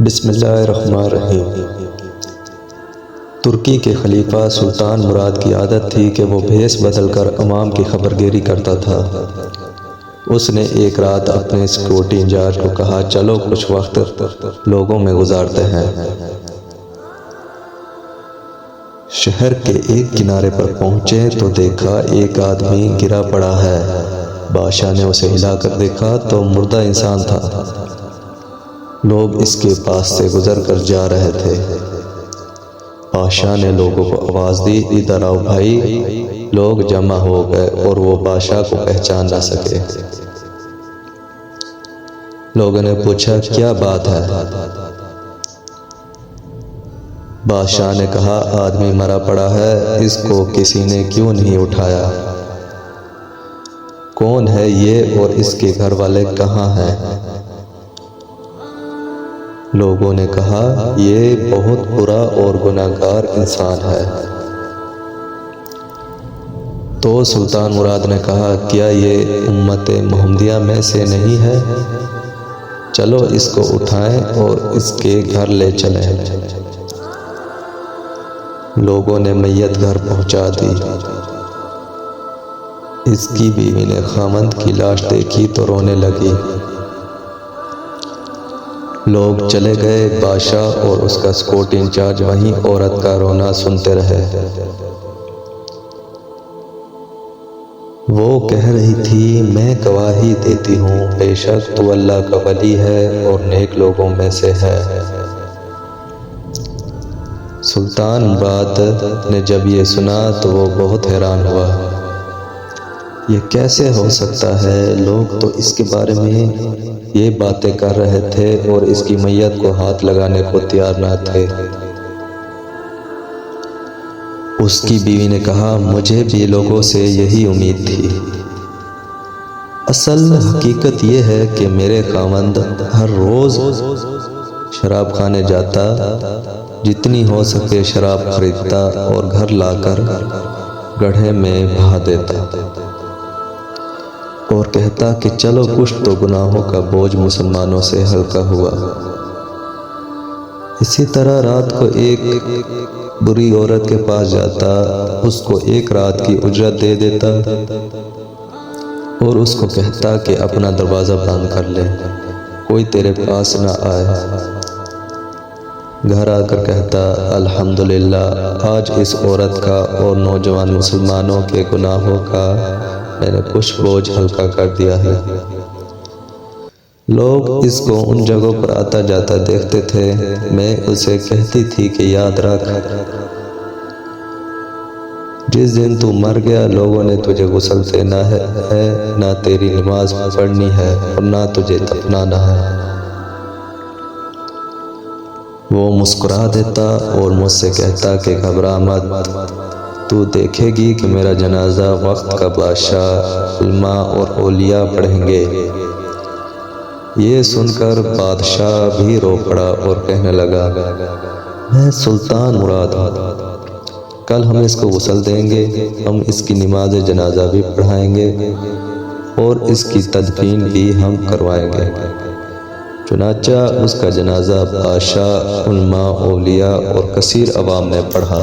بسم اللہ الرحمن الرحیم۔ ترکی کے خلیفہ سلطان مراد کی عادت تھی کہ وہ بھیس بدل کر عوام کی خبرگیری کرتا تھا۔ اس نے ایک رات اپنے سیکورٹی انچارج کو کہا، چلو کچھ وقت لوگوں میں گزارتے ہیں۔ شہر کے ایک کنارے پر پہنچے تو دیکھا ایک آدمی گرا پڑا ہے۔ بادشاہ نے اسے ہلا کر دیکھا تو مردہ انسان تھا۔ لوگ اس کے پاس سے گزر کر جا رہے تھے۔ بادشاہ نے لوگوں کو آواز دی، ادھر آؤ بھائی۔ لوگ جمع ہو گئے اور وہ بادشاہ کو پہچان نہ سکے۔ لوگوں نے پوچھا، کیا بات ہے؟ بادشاہ نے کہا، آدمی مرا پڑا ہے، اس کو کسی نے کیوں نہیں اٹھایا؟ کون ہے یہ اور اس کے گھر والے کہاں ہیں؟ لوگوں نے کہا، یہ بہت برا اور گناہگار انسان ہے۔ تو سلطان مراد نے کہا، کیا یہ امت محمدیہ میں سے نہیں ہے؟ چلو اس کو اٹھائیں اور اس کے گھر لے چلیں۔ لوگوں نے میت گھر پہنچا دی۔ اس کی بیوی نے خاوند کی لاش دیکھی تو رونے لگی۔ لوگ چلے گئے، بادشاہ اور اس کا سیکورٹی انچارج وہیں عورت کا رونا سنتے رہے۔ وہ کہہ رہی تھی، میں گواہی دیتی ہوں، بے شک تو اللہ کا ولی ہے اور نیک لوگوں میں سے ہے۔ سلطان مراد نے جب یہ سنا تو وہ بہت حیران ہوا۔ یہ کیسے ہو سکتا ہے؟ لوگ تو اس کے بارے میں یہ باتیں کر رہے تھے اور اس کی میت کو ہاتھ لگانے کو تیار نہ تھے۔ اس کی بیوی نے کہا، مجھے بھی لوگوں سے یہی امید تھی۔ اصل حقیقت یہ ہے کہ میرے خاوند ہر روز شراب خانے جاتا، جتنی ہو سکے شراب خریدتا اور گھر لا کر گڑھے میں بہا دیتا اور کہتا کہ چلو کچھ تو گناہوں کا بوجھ مسلمانوں سے ہلکا ہوا۔ اسی طرح رات کو ایک بری عورت کے پاس جاتا، اس کو ایک رات کی اجرت دے دیتا اور اس کو کہتا کہ اپنا دروازہ بند کر لے، کوئی تیرے پاس نہ آئے۔ گھر آ کر کہتا، الحمدللہ، آج اس عورت کا اور نوجوان مسلمانوں کے گناہوں کا میں نے کچھ بوجھ ہلکا کر دیا ہے۔ لوگ اس کو ان جگہوں پر آتا جاتا دیکھتے تھے۔ میں اسے کہتی تھی کہ یاد رکھ، جس دن تو مر گیا لوگوں نے تجھے غسل دینا ہے، نہ تیری نماز پڑھنی ہے اور نہ تجھے دفنانا ہے۔ وہ مسکرا دیتا اور مجھ سے کہتا کہ گھبرا مت، تو دیکھے گی کہ میرا جنازہ وقت کا بادشاہ، علماء اور اولیاء پڑھیں گے۔ یہ سن کر بادشاہ بھی رو پڑا اور کہنے لگا، میں سلطان مراد ہوں، کل ہم اس کو غسل دیں گے، ہم اس کی نماز جنازہ بھی پڑھائیں گے اور اس کی تدفین بھی ہم کروائیں گے۔ چنانچہ اس کا جنازہ بادشاہ، علماء، اولیاء اور کثیر عوام نے پڑھا۔